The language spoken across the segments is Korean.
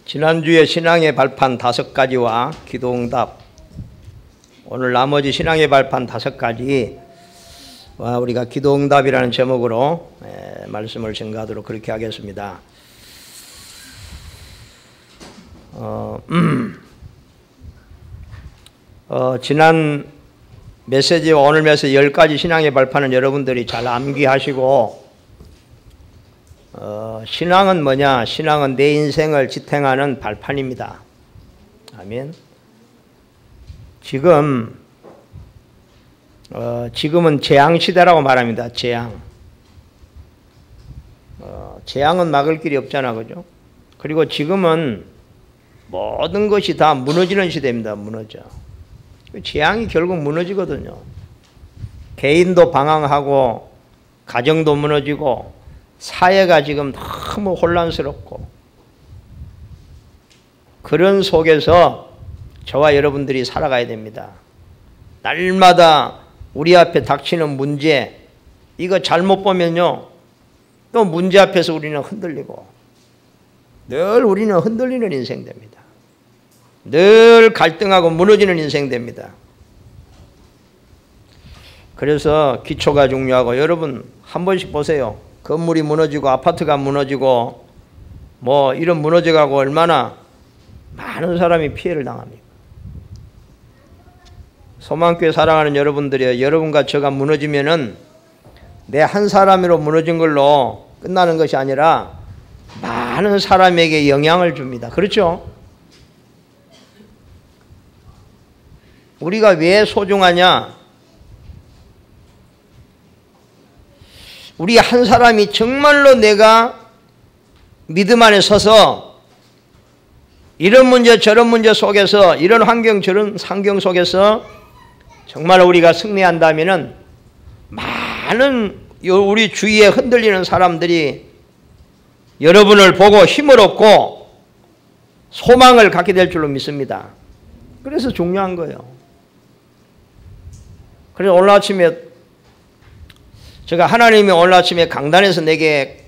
지난주에 신앙의 발판 5가지와 기도응답, 오늘 나머지 신앙의 발판 5가지 우리가 기도응답이라는 제목으로 말씀을 증가하도록 그렇게 하겠습니다. 지난 메시지와 오늘 메시지 10가지 신앙의 발판은 여러분들이 잘 암기하시고, 신앙은 뭐냐? 신앙은 내 인생을 지탱하는 발판입니다. 아멘. 지금은 재앙시대라고 말합니다. 재앙은 막을 길이 없잖아, 그죠? 그리고 지금은 모든 것이 다 무너지는 시대입니다. 무너져. 재앙이 결국 무너지거든요. 개인도 방황하고 가정도 무너지고 사회가 지금 너무 혼란스럽고, 그런 속에서 저와 여러분들이 살아가야 됩니다. 날마다 우리 앞에 닥치는 문제, 이거 잘못 보면요, 또 문제 앞에서 우리는 흔들리고, 늘 우리는 흔들리는 인생 됩니다. 늘 갈등하고 무너지는 인생 됩니다. 그래서 기초가 중요하고, 여러분 한 번씩 보세요. 건물이 무너지고 아파트가 무너지고 뭐 이런 무너져가고 얼마나 많은 사람이 피해를 당합니까? 소망교회 사랑하는 여러분들이요, 여러분과 저가 무너지면은 내 한 사람으로 무너진 걸로 끝나는 것이 아니라 많은 사람에게 영향을 줍니다. 그렇죠? 우리가 왜 소중하냐? 우리 한 사람이 정말로 내가 믿음 안에 서서 이런 문제 저런 문제 속에서, 이런 환경 저런 환경 속에서 정말 우리가 승리한다면은 많은 우리 주위에 흔들리는 사람들이 여러분을 보고 힘을 얻고 소망을 갖게 될 줄로 믿습니다. 그래서 중요한 거예요. 그래서 오늘 아침에 제가 하나님이 오늘 아침에 강단에서 내게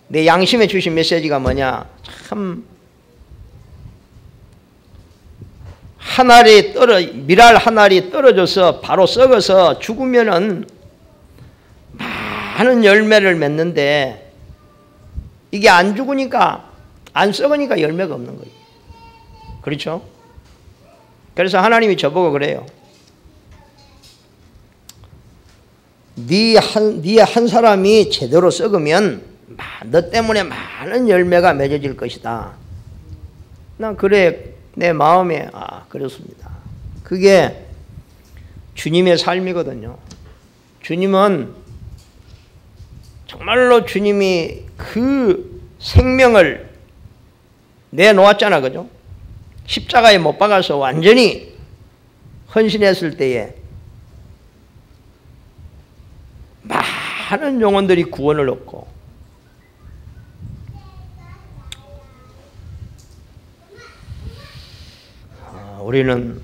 내 양심에 주신 메시지가 뭐냐? 참 밀알 한 알이 떨어져서 바로 썩어서 죽으면은 많은 열매를 맺는데, 이게 안 죽으니까, 안 썩으니까 열매가 없는 거예요. 그렇죠? 그래서 하나님이 저보고 그래요. 네 한 사람이 제대로 썩으면 너 때문에 많은 열매가 맺어질 것이다. 난 그래, 내 마음에 그렇습니다. 그게 주님의 삶이거든요. 주님은 정말로 주님이 그 생명을 내놓았잖아, 그죠? 십자가에 못 박아서 완전히 헌신했을 때에 많은 영혼들이 구원을 얻고, 우리는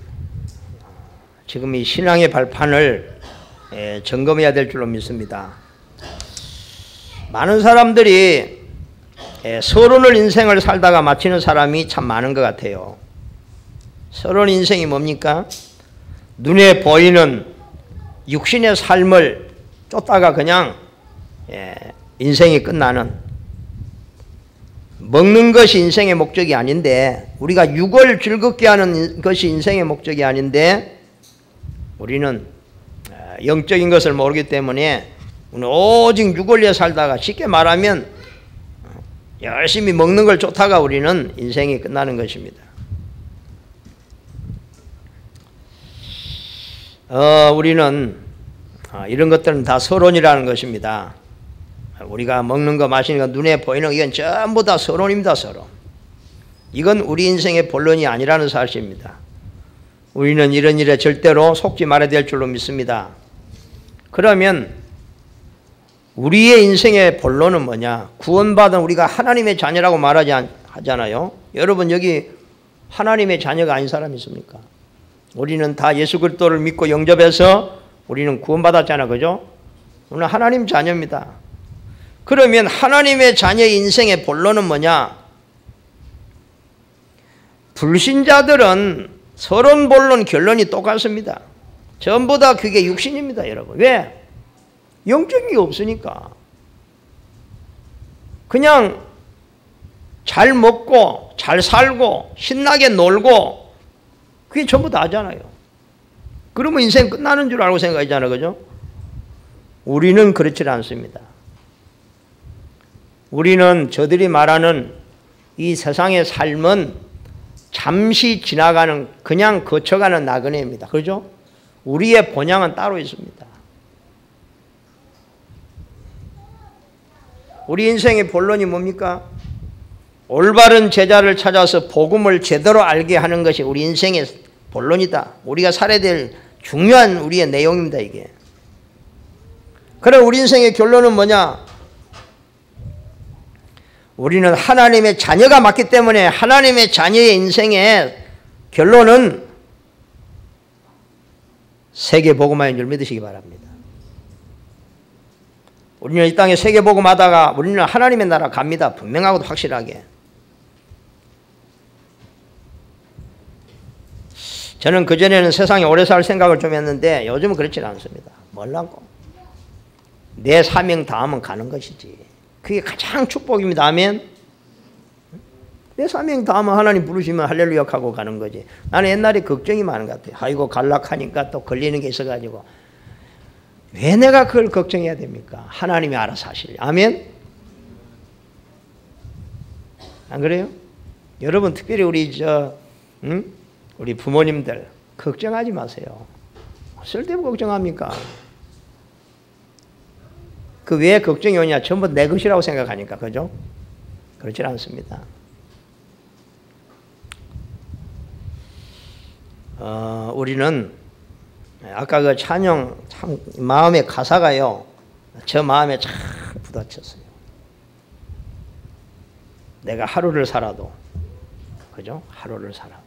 지금 이 신앙의 발판을 점검해야 될 줄로 믿습니다. 많은 사람들이 서론을 인생을 살다가 마치는 사람이 참 많은 것 같아요. 서론 인생이 뭡니까? 눈에 보이는 육신의 삶을 쫓다가 그냥 인생이 끝나는, 먹는 것이 인생의 목적이 아닌데, 우리가 육을 즐겁게 하는 것이 인생의 목적이 아닌데, 우리는 영적인 것을 모르기 때문에 오직 육을 위해 살다가, 쉽게 말하면 열심히 먹는 걸 쫓다가 우리는 인생이 끝나는 것입니다. 우리는 이런 것들은 다 서론이라는 것입니다. 우리가 먹는 거 마시는 거 눈에 보이는 거, 이건 전부 다 서론입니다. 서론. 이건 우리 인생의 본론이 아니라는 사실입니다. 우리는 이런 일에 절대로 속지 말아야 될 줄로 믿습니다. 그러면 우리의 인생의 본론은 뭐냐? 구원받은 우리가 하나님의 자녀라고 하잖아요. 여러분 여기 하나님의 자녀가 아닌 사람이 있습니까? 우리는 다 예수 그리스도를 믿고 영접해서 우리는 구원받았잖아, 그죠? 우리는 하나님 자녀입니다. 그러면 하나님의 자녀의 인생의 본론은 뭐냐? 불신자들은 서론, 본론, 결론이 똑같습니다. 전부 다 그게 육신입니다, 여러분. 왜? 영적인 게 없으니까. 그냥 잘 먹고 잘 살고 신나게 놀고 그게 전부 다잖아요. 그러면 인생 끝나는 줄 알고 생각하잖아요. 그죠? 우리는 그렇지 않습니다. 우리는 저들이 말하는 이 세상의 삶은 잠시 지나가는 그냥 거쳐가는 나그네입니다. 그죠? 우리의 본향은 따로 있습니다. 우리 인생의 본론이 뭡니까? 올바른 제자를 찾아서 복음을 제대로 알게 하는 것이 우리 인생의 본론이다. 우리가 살아야 될 중요한 우리의 내용입니다. 이게. 그럼 우리 인생의 결론은 뭐냐? 우리는 하나님의 자녀가 맞기 때문에 하나님의 자녀의 인생의 결론은 세계복음화인 줄 믿으시기 바랍니다. 우리는 이 땅에 세계복음하다가 우리는 하나님의 나라 갑니다. 분명하고도 확실하게. 저는 그전에는 세상에 오래 살 생각을 좀 했는데 요즘은 그렇지는 않습니다. 뭐라고? 내 사명 다하면 가는 것이지. 그게 가장 축복입니다. 아멘. 내 사명 다하면 하나님 부르시면 할렐루야 하고 가는 거지. 나는 옛날에 걱정이 많은 것 같아요. 아이고 갈락하니까 또 걸리는 게 있어가지고 왜 내가 그걸 걱정해야 됩니까? 하나님이 알아서 하시려. 아멘. 안 그래요? 여러분 특별히 우리 부모님들 걱정하지 마세요. 쓸데없이 걱정합니까? 그 왜 걱정이 오냐? 전부 내 것이라고 생각하니까. 그죠? 그렇지 않습니다. 우리는 아까 그 찬양 참 마음의 가사가요. 저 마음에 참 부딪혔어요. 내가 하루를 살아도 그죠? 하루를 살아.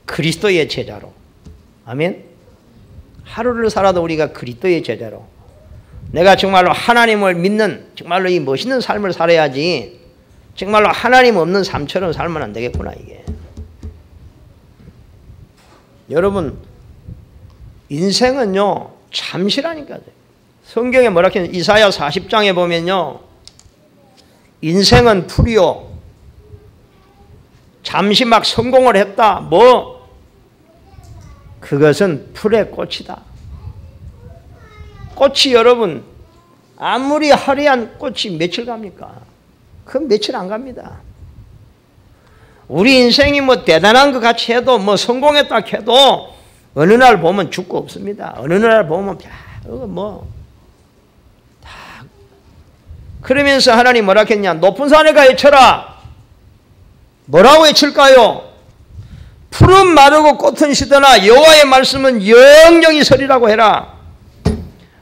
그리스도의 제자로. 아멘. 하루를 살아도 우리가 그리스도의 제자로. 내가 정말로 하나님을 믿는 정말로 이 멋있는 삶을 살아야지 정말로 하나님 없는 삶처럼 살면 안 되겠구나 이게. 여러분 인생은요 잠시라니까요. 성경에 뭐라 했냐 이사야 40장에 보면요 인생은 풀이요 잠시 막 성공을 했다 뭐 그것은 풀의 꽃이다. 꽃이 여러분 아무리 화려한 꽃이 며칠 갑니까? 그건 며칠 안 갑니다. 우리 인생이 뭐 대단한 것 같이 해도 뭐 성공했다 해도 어느 날 보면 죽고 없습니다. 어느 날 보면 뭐 다 그러면서 하나님 뭐라 했냐? 높은 산에 가 외쳐라. 뭐라고 외칠까요? 푸른 마르고 꽃은 시드나 여호와의 말씀은 영영이 서리라고 해라.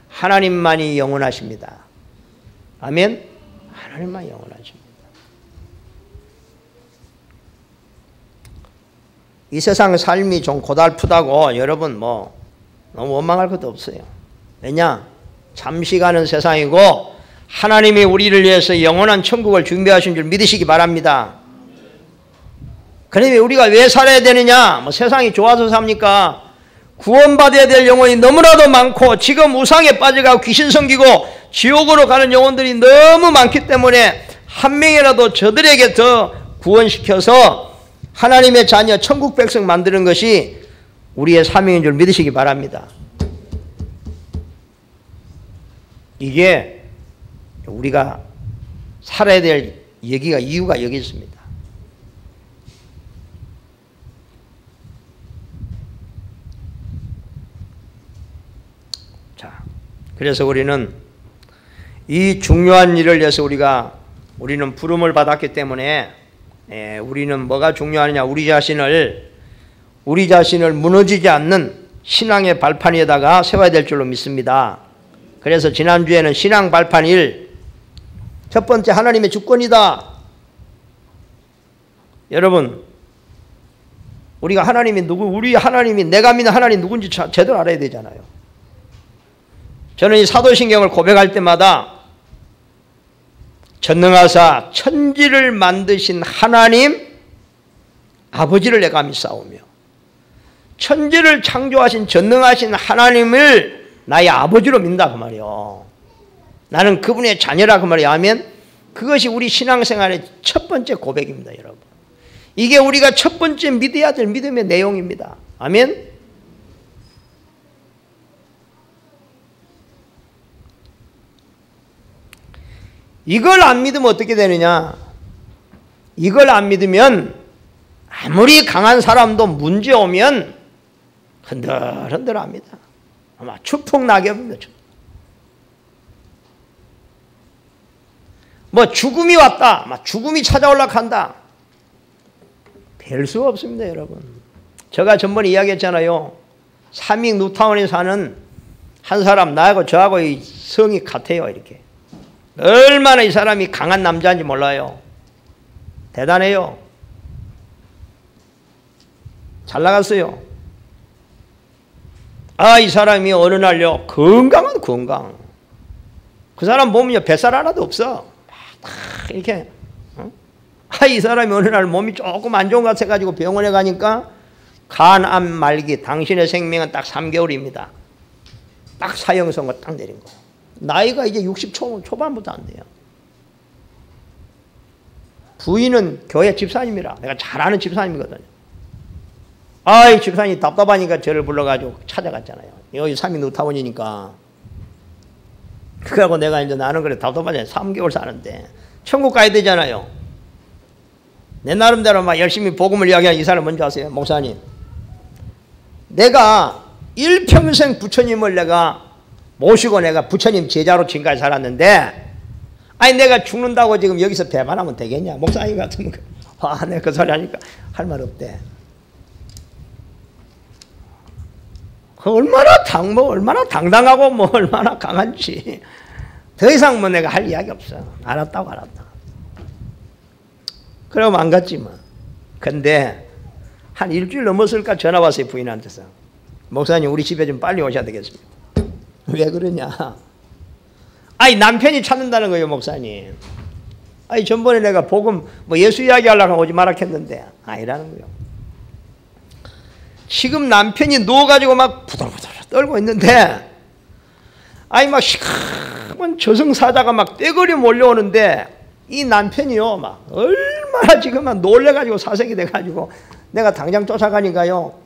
하나님만이 영원하십니다. 아멘. 하나님만 영원하십니다. 이 세상 삶이 좀 고달프다고 여러분 뭐 너무 원망할 것도 없어요. 왜냐? 잠시 가는 세상이고 하나님이 우리를 위해서 영원한 천국을 준비하신 줄 믿으시기 바랍니다. 그런데 우리가 왜 살아야 되느냐? 뭐 세상이 좋아서 삽니까? 구원받아야 될 영혼이 너무나도 많고 지금 우상에 빠져가고 귀신 섬기고 지옥으로 가는 영혼들이 너무 많기 때문에 한 명이라도 저들에게 더 구원시켜서 하나님의 자녀 천국 백성 만드는 것이 우리의 사명인 줄 믿으시기 바랍니다. 이게 우리가 살아야 될 이유가 여기 있습니다. 그래서 우리는 이 중요한 일을 위해서 우리는 부름을 받았기 때문에 우리는 뭐가 중요하느냐? 우리 자신을 무너지지 않는 신앙의 발판 위에다가 세워야 될 줄로 믿습니다. 그래서 지난주에는 신앙 발판 1, 첫 번째 하나님의 주권이다. 여러분 우리가 하나님이 우리 하나님이 내가 믿는 하나님 누군지 제대로 알아야 되잖아요. 저는 이 사도신경을 고백할 때마다 전능하사 천지를 만드신 하나님 아버지를 내가 믿사오며 천지를 창조하신 전능하신 하나님을 나의 아버지로 믿는다 그 말이요. 나는 그분의 자녀라 그 말이야. 하면 그것이 우리 신앙생활의 첫 번째 고백입니다, 여러분. 이게 우리가 첫 번째 믿어야 될 믿음의 내용입니다. 아멘. 이걸 안 믿으면 어떻게 되느냐? 이걸 안 믿으면 아무리 강한 사람도 문제 오면 흔들흔들합니다. 아마 추풍낙엽입니다. 뭐 죽음이 왔다, 막 죽음이 찾아올라 한다. 별 수가 없습니다, 여러분. 제가 전번에 이야기했잖아요. 삼익 뉴타운에 사는 한 사람, 나하고 저하고 이 성이 같아요, 이렇게. 얼마나 이 사람이 강한 남자인지 몰라요. 대단해요. 잘 나갔어요. 아, 이 사람이 어느 날요, 건강한 건강. 그 사람 보면요, 뱃살 하나도 없어. 이렇게. 아, 이 사람이 어느 날 몸이 조금 안 좋은 것 같아가지고 병원에 가니까 간암 말기, 당신의 생명은 딱 3개월입니다. 딱 사형 선고 딱 내린 거. 나이가 이제 60 초반부터 안 돼요. 부인은 교회 집사님이라, 내가 잘 아는 집사님이거든요. 아이, 집사님이 답답하니까 저를 불러가지고 찾아갔잖아요. 여기 삼익 뉴타운이니까. 그래갖고 내가 이제 나는 그래 답답하잖아요. 3개월 사는데 천국 가야 되잖아요. 내 나름대로 막 열심히 복음을 이야기하는 이 사람 뭔지 아세요? 목사님, 내가 일평생 부처님을 내가 모시고 내가 부처님 제자로 지금까지 살았는데, 아니 내가 죽는다고 지금 여기서 배반하면 되겠냐? 목사님 같으면 아, 내가 그 소리 하니까 할 말 없대. 그 얼마나 당당하고 뭐 얼마나 강한지. 더 이상 뭐 내가 할 이야기 없어. 알았다고 알았다. 그러면 안 갔지 뭐. 근데 한 일주일 넘었을까 전화 왔어요, 부인한테서. 목사님, 우리 집에 좀 빨리 오셔야 되겠습니다. 왜 그러냐? 아니, 남편이 찾는다는 거예요, 목사님. 아니, 전번에 내가 복음 뭐 예수 이야기 하려고 오지 마라 했는데 아니라는 거예요. 지금 남편이 누워가지고 막 부들부들 떨고 있는데, 아니 막 시커먼 저승사자가 막 떼거리 몰려오는데, 이 남편이요 막 얼마나 지금 막 놀래가지고 사색이 돼가지고 내가 당장 쫓아가니까요,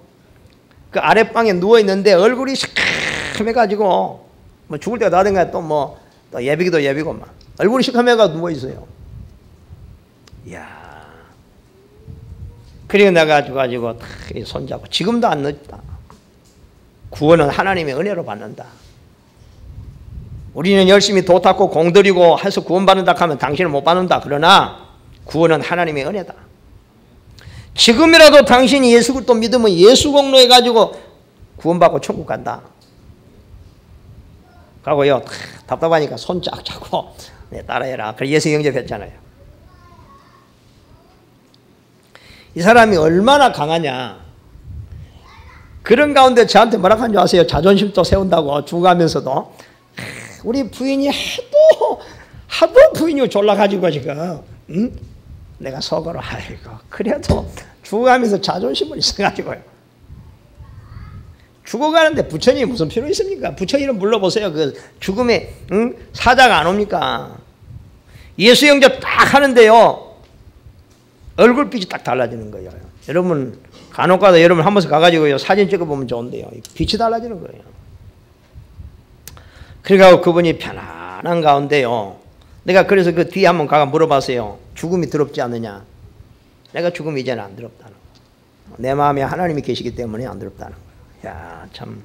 그 아랫방에 누워 있는데 얼굴이 시커매가지고 뭐 죽을 때가 다 된 거야. 또 뭐 또 예비기도 예비고 막 얼굴이 시커매가 누워 있어요. 이야. 그리고 내가 가지고 손잡고, 지금도 안 늦다. 구원은 하나님의 은혜로 받는다. 우리는 열심히 도 닦고 공들이고 해서 구원받는다 하면 당신은 못 받는다. 그러나 구원은 하나님의 은혜다. 지금이라도 당신이 예수 그리스도 믿으면 예수 공로해가지고 구원받고 천국 간다. 가고요, 답답하니까 손 쫙 잡고 따라해라. 그래 예수 영접했잖아요. 이 사람이 얼마나 강하냐. 그런 가운데 저한테 뭐라 하는 줄 아세요? 자존심도 세운다고 죽어가면서도. 우리 부인이 하도 부인이 졸라가지고 지금, 응? 내가 속으로, 아이고 그래도 죽어가면서 자존심을 있어가지고요. 죽어가는데 부처님이 무슨 필요 있습니까? 부처님은 물러보세요. 그 죽음에 사자가 안 옵니까? 예수 영접 딱 하는데요, 얼굴빛이 딱 달라지는 거예요. 여러분 간혹가다 여러분 한 번씩 가가지고요 사진 찍어보면 좋은데요, 빛이 달라지는 거예요. 그러니까 그분이 편안한 가운데요, 내가 그래서 그 뒤에 한번 가가 물어봤어요. 죽음이 더럽지 않느냐? 내가 죽음이 이제는 안 더럽다는 거예요. 내 마음에 하나님이 계시기 때문에 안 더럽다는 거예요. 야, 참.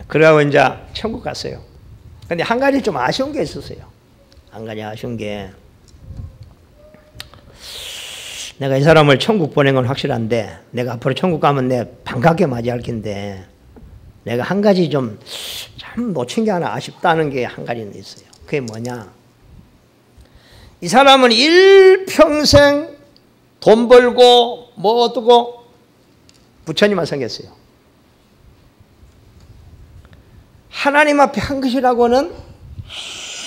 그러고 이제 천국 갔어요. 근데 한 가지 좀 아쉬운 게 있었어요. 한 가지 아쉬운 게, 내가 이 사람을 천국 보낸 건 확실한데 내가 앞으로 천국 가면 내 반갑게 맞이할 텐데, 내가 한 가지 좀 참 놓친 게 하나 아쉽다는 게 한 가지는 있어요. 그게 뭐냐? 이 사람은 일평생 돈 벌고 뭐 어떠고 부처님만 생겼어요. 하나님 앞에 한 것이라고는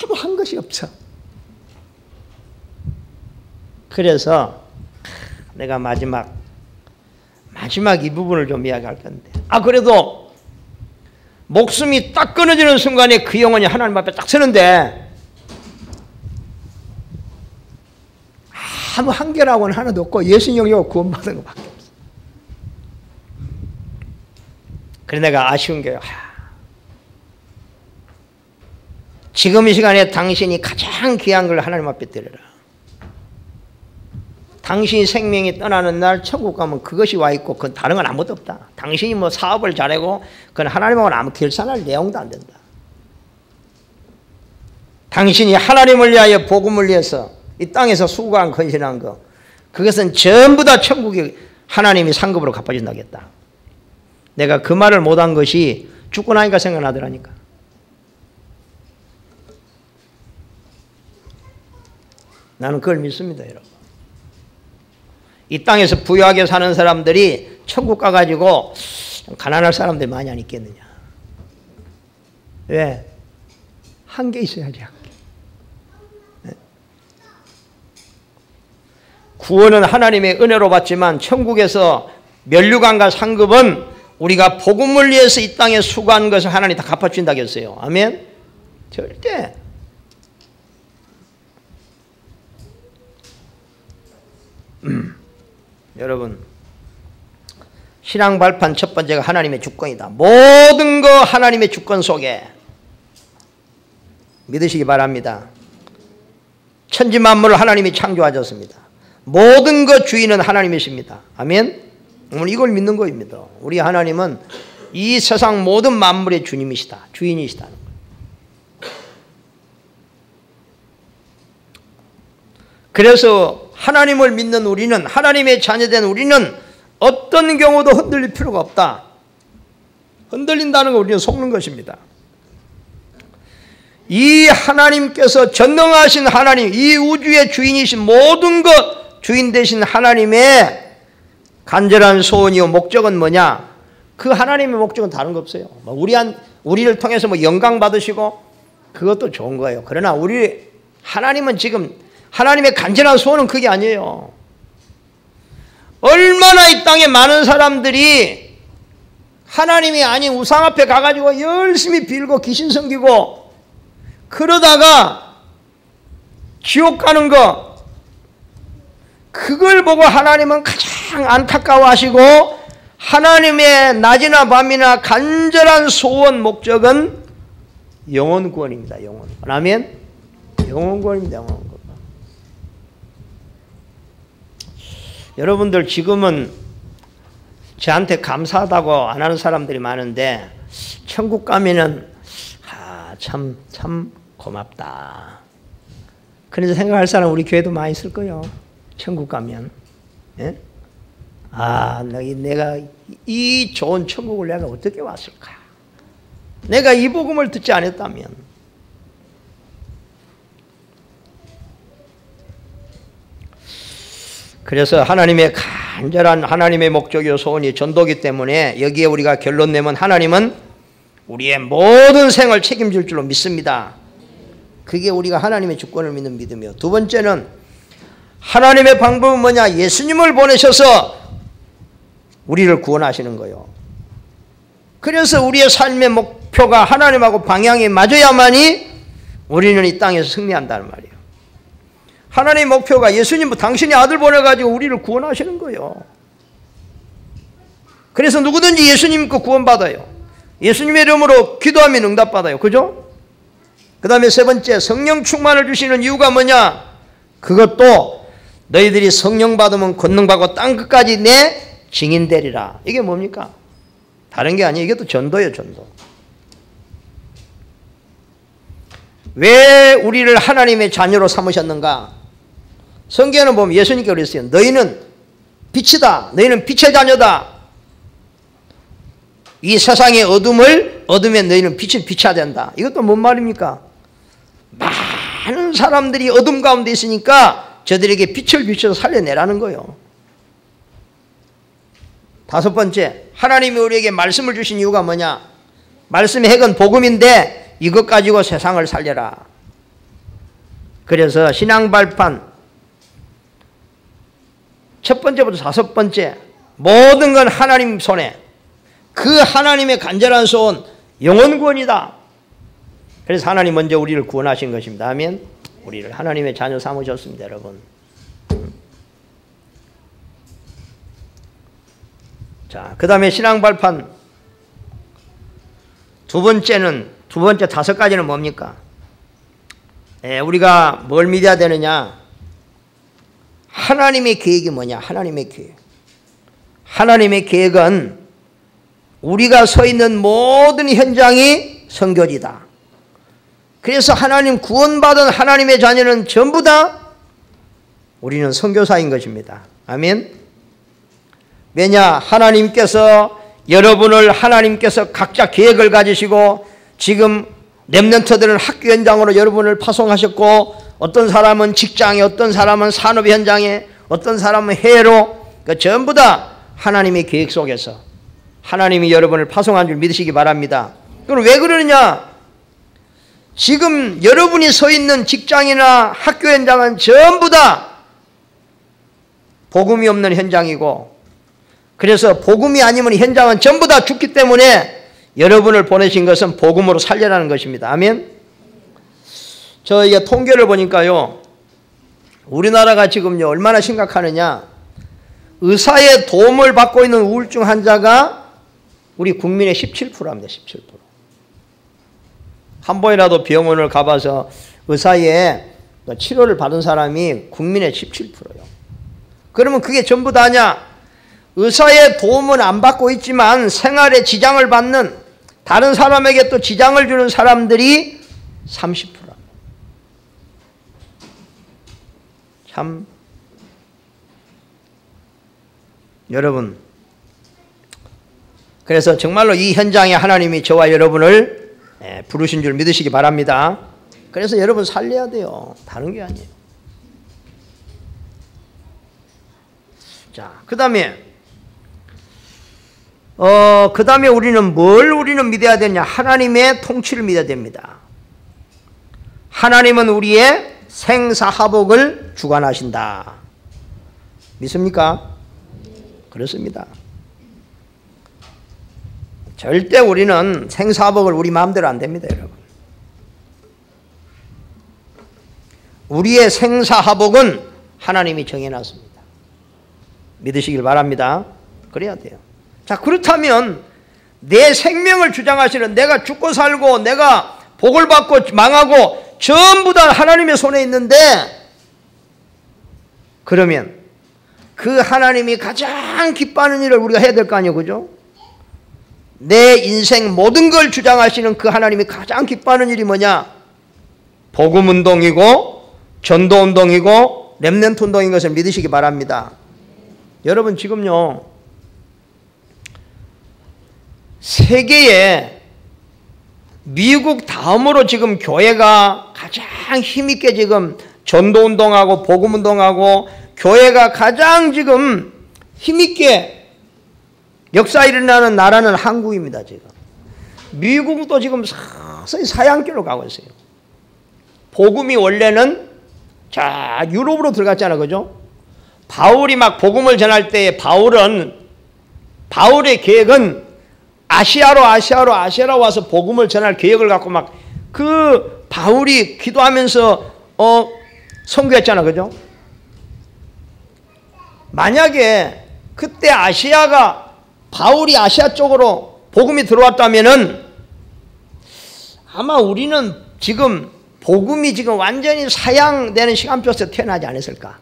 아무 한 것이 없어. 그래서 내가 마지막 이 부분을 좀 이야기할 건데, 그래도 목숨이 딱 끊어지는 순간에 그 영혼이 하나님 앞에 딱 서는데 아무 한계라고는 하나도 없고 예수님이 구원받은 것밖에 없어. 그래 내가 아쉬운 게 지금 이 시간에 당신이 가장 귀한 걸 하나님 앞에 드려라. 당신이 생명이 떠나는 날 천국 가면 그것이 와 있고 그건 다른 건 아무것도 없다. 당신이 뭐 사업을 잘하고 그건 하나님하고는 아무 결산할 내용도 안 된다. 당신이 하나님을 위하여 복음을 위해서 이 땅에서 수고한 헌신한 거, 그것은 전부 다 천국이 하나님이 상급으로 갚아준다겠다. 내가 그 말을 못한 것이 죽고 나니까 생각나더라니까. 나는 그걸 믿습니다, 여러분. 이 땅에서 부유하게 사는 사람들이 천국 가가지고 가난할 사람들이 많이 안 있겠느냐. 왜? 한계 있어야지, 한계. 구원은 하나님의 은혜로 받지만 천국에서 면류관과 상급은 우리가 복음을 위해서 이 땅에 수고한 것을 하나님 다 갚아준다고 했어요. 아멘? 절대. 여러분, 신앙 발판 첫 번째가 하나님의 주권이다. 모든 거 하나님의 주권 속에 믿으시기 바랍니다. 천지 만물을 하나님이 창조하셨습니다. 모든 것 주인은 하나님이십니다. 아멘? 오늘 이걸 믿는 거입니다. 우리 하나님은 이 세상 모든 만물의 주님이시다. 주인이시다는 거예요. 그래서 하나님을 믿는 우리는, 하나님의 자녀된 우리는 어떤 경우도 흔들릴 필요가 없다. 흔들린다는 거 우리는 속는 것입니다. 이 하나님께서 전능하신 하나님, 이 우주의 주인이신 모든 것 주인 되신 하나님의 간절한 소원이요 목적은 뭐냐? 그 하나님의 목적은 다른 거 없어요. 우리를 통해서 영광 받으시고 그것도 좋은 거예요. 그러나 하나님은 지금 하나님의 간절한 소원은 그게 아니에요. 얼마나 이 땅에 많은 사람들이 하나님이 아닌 우상 앞에 가가지고 열심히 빌고 귀신 섬기고 그러다가 지옥 가는 거, 그걸 보고 하나님은 가장 안타까워하시고 하나님의 낮이나 밤이나 간절한 소원 목적은 영혼 구원입니다. 영혼 구원. 아멘? 영혼 구원입니다. 영혼 구원. 여러분들 지금은 저한테 감사하다고 안 하는 사람들이 많은데 천국 가면은 참 고맙다. 그래서 생각할 사람 우리 교회도 많이 있을 거예요. 천국 가면. 예? 내가 이 좋은 천국을 내가 어떻게 왔을까? 내가 이 복음을 듣지 않았다면. 그래서 하나님의 간절한 하나님의 목적이요 소원이 전도기 때문에 여기에 우리가 결론 내면 하나님은 우리의 모든 생을 책임질 줄로 믿습니다. 그게 우리가 하나님의 주권을 믿는 믿음이요. 두 번째는 하나님의 방법은 뭐냐? 예수님을 보내셔서 우리를 구원하시는 거예요. 그래서 우리의 삶의 목표가 하나님하고 방향이 맞아야만이 우리는 이 땅에서 승리한다는 말이에요. 하나님의 목표가 예수님, 당신이 아들 보내가지고 우리를 구원하시는 거예요. 그래서 누구든지 예수님 믿고 구원받아요. 예수님의 이름으로 기도하면 응답받아요. 그죠? 그 다음에 세 번째, 성령 충만을 주시는 이유가 뭐냐? 그것도 너희들이 성령 받으면 권능받고 땅끝까지 내 증인 되리라. 이게 뭡니까? 다른 게 아니에요. 이게 또 전도예요. 전도. 왜 우리를 하나님의 자녀로 삼으셨는가? 성경에는 보면 예수님께서 그랬어요. 너희는 빛이다. 너희는 빛의 자녀다. 이 세상의 어둠을 얻으면 너희는 빛을 비춰야 된다. 이것도 뭔 말입니까? 많은 사람들이 어둠 가운데 있으니까 저들에게 빛을 비춰서 살려내라는 거예요. 다섯 번째, 하나님이 우리에게 말씀을 주신 이유가 뭐냐? 말씀의 핵은 복음인데 이것 가지고 세상을 살려라. 그래서 신앙 발판 첫 번째부터 다섯 번째 모든 건 하나님 손에, 그 하나님의 간절한 소원 영혼 구원이다. 그래서 하나님 먼저 우리를 구원하신 것입니다. 아멘. 우리를 하나님의 자녀 삼으셨습니다, 여러분. 자, 그 다음에 신앙 발판 두 번째 다섯 가지는 뭡니까? 우리가 뭘 믿어야 되느냐? 하나님의 계획이 뭐냐? 하나님의 계획. 하나님의 계획은 우리가 서 있는 모든 현장이 선교지다. 그래서 하나님 구원받은 하나님의 자녀는 전부 다 우리는 선교사인 것입니다. 아멘. 왜냐? 하나님께서 여러분을 하나님께서 각자 계획을 가지시고 지금 렘넌트들은 학교 현장으로 여러분을 파송하셨고, 어떤 사람은 직장에, 어떤 사람은 산업 현장에, 어떤 사람은 해외로, 전부 다 하나님의 계획 속에서 하나님이 여러분을 파송한 줄 믿으시기 바랍니다. 그럼 왜 그러느냐? 지금 여러분이 서 있는 직장이나 학교 현장은 전부 다 복음이 없는 현장이고, 그래서 복음이 아니면 현장은 전부 다 죽기 때문에 여러분을 보내신 것은 복음으로 살려라는 것입니다. 아멘. 저희가 통계를 보니까요, 우리나라가 지금요 얼마나 심각하느냐, 의사의 도움을 받고 있는 우울증 환자가 우리 국민의 17%입니다. 17%. 한 번이라도 병원을 가봐서 의사의 치료를 받은 사람이 국민의 17%예요. 그러면 그게 전부 다냐? 의사의 도움은 안 받고 있지만 생활에 지장을 받는, 다른 사람에게 또 지장을 주는 사람들이 30%. 참, 여러분, 그래서 정말로 이 현장에 하나님이 저와 여러분을 부르신 줄 믿으시기 바랍니다. 그래서 여러분 살려야 돼요. 다른 게 아니에요. 자, 그 다음에 우리는 믿어야 되냐? 하나님의 통치를 믿어야 됩니다. 하나님은 우리의 생사화복을 주관하신다. 믿습니까? 그렇습니다. 절대 우리는 생사화복을 우리 마음대로 안 됩니다, 여러분. 우리의 생사화복은 하나님이 정해놨습니다. 믿으시길 바랍니다. 그래야 돼요. 자, 그렇다면 내 생명을 주장하시는, 내가 죽고 살고 내가 복을 받고 망하고 전부 다 하나님의 손에 있는데, 그러면 그 하나님이 가장 기뻐하는 일을 우리가 해야 될 거 아니에요, 그죠? 내 인생 모든 걸 주장하시는 그 하나님이 가장 기뻐하는 일이 뭐냐? 복음운동이고 전도운동이고 렘넌트 운동인 것을 믿으시기 바랍니다. 여러분, 지금요 세계에 미국 다음으로 지금 교회가 가장 힘있게 지금 전도운동하고 복음운동하고 교회가 가장 지금 힘있게 역사 일어나는 나라는 한국입니다. 지금 미국도 지금 서서히 사양길로 가고 있어요. 복음이 원래는 자 유럽으로 들어갔잖아, 그죠? 바울이 막 복음을 전할 때 바울의 계획은 아시아로 와서 복음을 전할 계획을 갖고 막 그 바울이 기도하면서 선교했잖아, 그죠? 만약에 그때 바울이 아시아 쪽으로 복음이 들어왔다면은 아마 우리는 지금 복음이 지금 완전히 사양되는 시간표에서 태어나지 않았을까?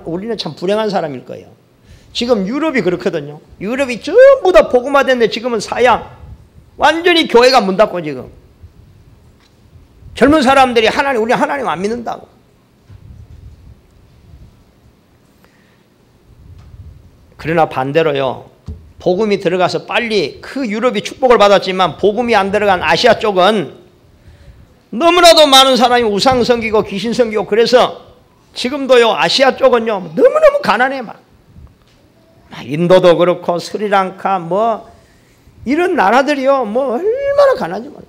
우리는 참 불행한 사람일 거예요. 지금 유럽이 그렇거든요. 유럽이 전부 다 복음화됐는데 지금은 사양, 완전히 교회가 문 닫고 지금 젊은 사람들이 우리 하나님 안 믿는다고. 그러나 반대로요, 복음이 들어가서 빨리 그 유럽이 축복을 받았지만 복음이 안 들어간 아시아 쪽은 너무나도 많은 사람이 우상 섬기고 귀신 섬기고, 그래서 지금도요 아시아 쪽은요 너무너무 가난해. 막 인도도 그렇고 스리랑카 뭐 이런 나라들이요 뭐 얼마나 가난한지 몰라.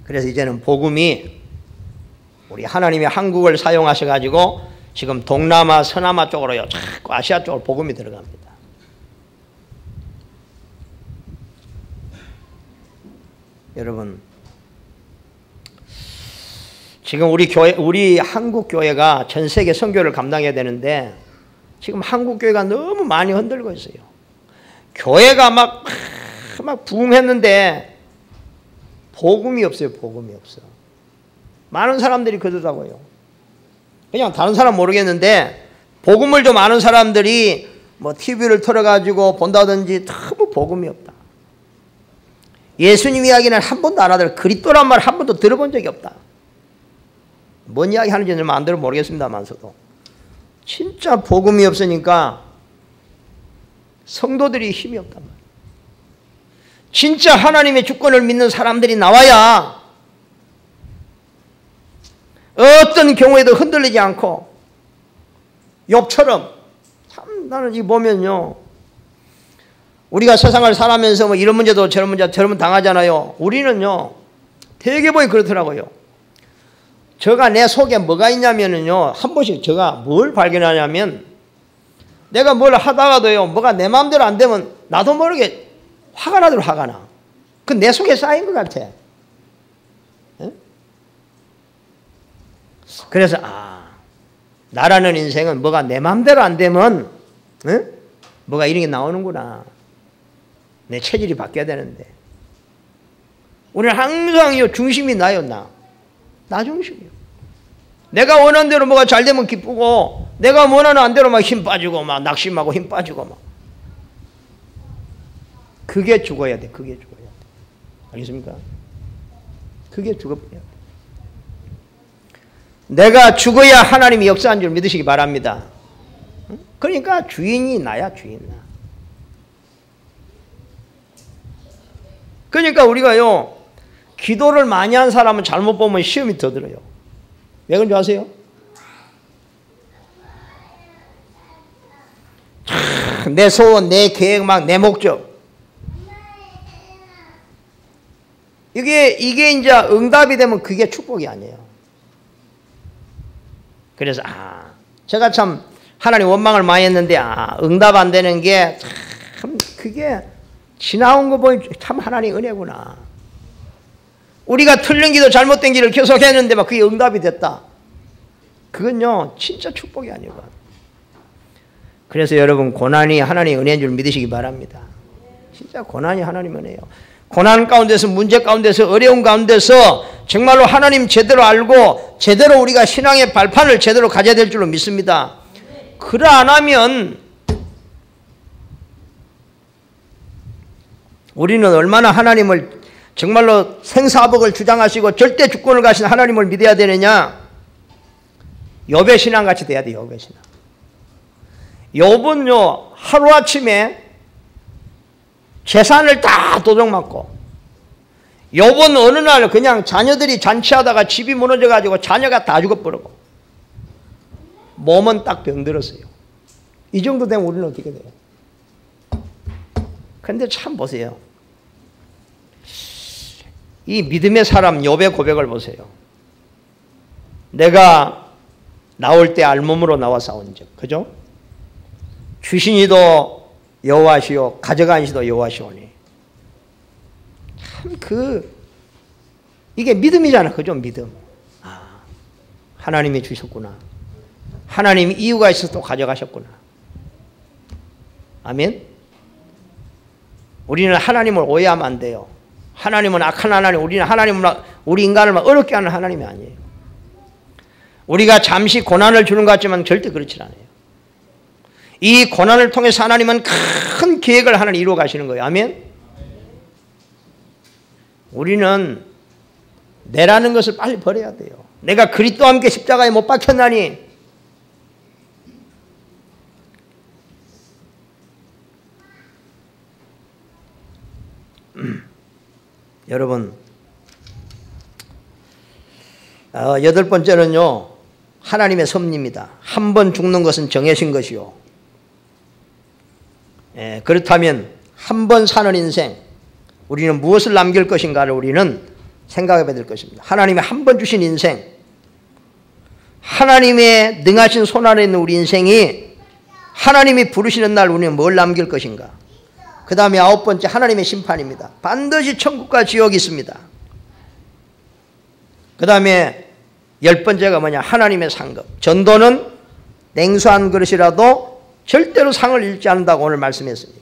그래서 이제는 복음이 우리 하나님의 한국을 사용하셔가지고 지금 동남아, 서남아 쪽으로요, 자꾸 아시아 쪽으로 복음이 들어갑니다. 여러분, 지금 우리 교회, 우리 한국 교회가 전 세계 선교를 감당해야 되는데 지금 한국 교회가 너무 많이 흔들고 있어요. 교회가 막 부흥했는데 복음이 없어요. 복음이 없어. 많은 사람들이 그러더라고요. 그냥 다른 사람 모르겠는데 복음을 좀 아는 사람들이 뭐 TV를 틀어가지고 본다든지 너무 복음이 없다. 예수님 이야기는 한 번도 안 하더라도 그리스도란 말 한 번도 들어본 적이 없다. 뭔 이야기 하는지는 안 들어 모르겠습니다만서도 진짜 복음이 없으니까 성도들이 힘이 없단 말이에요. 진짜 하나님의 주권을 믿는 사람들이 나와야 어떤 경우에도 흔들리지 않고 욥처럼 참 나는 이 보면요. 우리가 세상을 살아면서 뭐 이런 문제도 저런 문제 당하잖아요. 우리는요. 되게 보이 그렇더라고요. 저가 내 속에 뭐가 있냐면요. 한 번씩 제가 뭘 발견하냐면 내가 뭘 하다가도요. 뭐가 내 마음대로 안 되면 나도 모르게 화가 나도록 화가 나. 그 내 속에 쌓인 것 같아. 에? 그래서 나라는 인생은 뭐가 내 마음대로 안 되면 뭐가 이런 게 나오는구나. 내 체질이 바뀌어야 되는데 우리는 항상 이 중심이 나요. 나 중심이요. 내가 원하는 대로 뭐가 잘 되면 기쁘고 내가 원하는 안 대로 막 힘 빠지고 막 낙심하고 힘 빠지고 막 그게 죽어야 돼. 그게 죽어야 돼. 알겠습니까? 그게 죽어야 돼. 내가 죽어야 하나님이 역사한 줄 믿으시기 바랍니다. 그러니까 주인이 나야. 주인 나. 그러니까 우리가요 기도를 많이 한 사람은 잘못 보면 시험이 더 들어요. 왜 그런지 아세요? 내 소원, 내 계획, 막 내 목적. 이게 이제 응답이 되면 그게 축복이 아니에요. 그래서 제가 참 하나님 원망을 많이 했는데 응답 안 되는 게 참 그게 지나온 거 보니 참 하나님 은혜구나. 우리가 틀린 기도 잘못된 길을 계속 했는데 막 그게 응답이 됐다. 그건요 진짜 축복이 아니고. 그래서 여러분 고난이 하나님의 은혜인 줄 믿으시기 바랍니다. 진짜 고난이 하나님 은혜예요. 고난 가운데서 문제 가운데서 어려운 가운데서 정말로 하나님 제대로 알고 제대로 우리가 신앙의 발판을 제대로 가져야 될 줄로 믿습니다. 그러 안 하면 우리는 얼마나 하나님을 정말로 생사복을 주장하시고 절대 주권을 가신 하나님을 믿어야 되느냐. 욥의 신앙같이 돼야 돼요. 욥의 신앙. 욥은요 하루아침에 재산을 다 도둑맞고 욥은 어느 날 그냥 자녀들이 잔치하다가 집이 무너져가지고 자녀가 다 죽어버리고 몸은 딱 병들었어요. 이 정도 되면 우리는 어떻게 돼요? 그런데 참 보세요. 이 믿음의 사람 욥의 고백을 보세요. 내가 나올 때 알몸으로 나와 싸운 적, 그죠? 주신이도 여호와시오 가져가시도 여호와시오니. 참 이게 믿음이잖아. 그죠? 믿음. 하나님이 주셨구나. 하나님이 이유가 있어서 또 가져가셨구나. 아멘. 우리는 하나님을 오해하면 안 돼요. 하나님은 악한 하나님, 우리는 하나님은 우리 인간을 어렵게 하는 하나님이 아니에요. 우리가 잠시 고난을 주는 것 같지만 절대 그렇지 않아요. 이 고난을 통해서 하나님은 큰 계획을 하나님 이루어 가시는 거예요. 아멘. 우리는 내라는 것을 빨리 버려야 돼요. 내가 그리스도와 함께 십자가에 못 박혔나니 여러분, 여덟 번째는요, 하나님의 섭리입니다. 한 번 죽는 것은 정해진 것이요. 그렇다면 한 번 사는 인생, 우리는 무엇을 남길 것인가를 우리는 생각해 봐야 될 것입니다. 하나님이 한 번 주신 인생, 하나님의 능하신 손 아래 있는 우리 인생이 하나님이 부르시는 날 우리는 뭘 남길 것인가. 그 다음에 9번째, 하나님의 심판입니다. 반드시 천국과 지옥이 있습니다. 그 다음에 10번째가 뭐냐, 하나님의 상급. 전도는 냉수한 그릇이라도 절대로 상을 잃지 않는다고 오늘 말씀했습니다.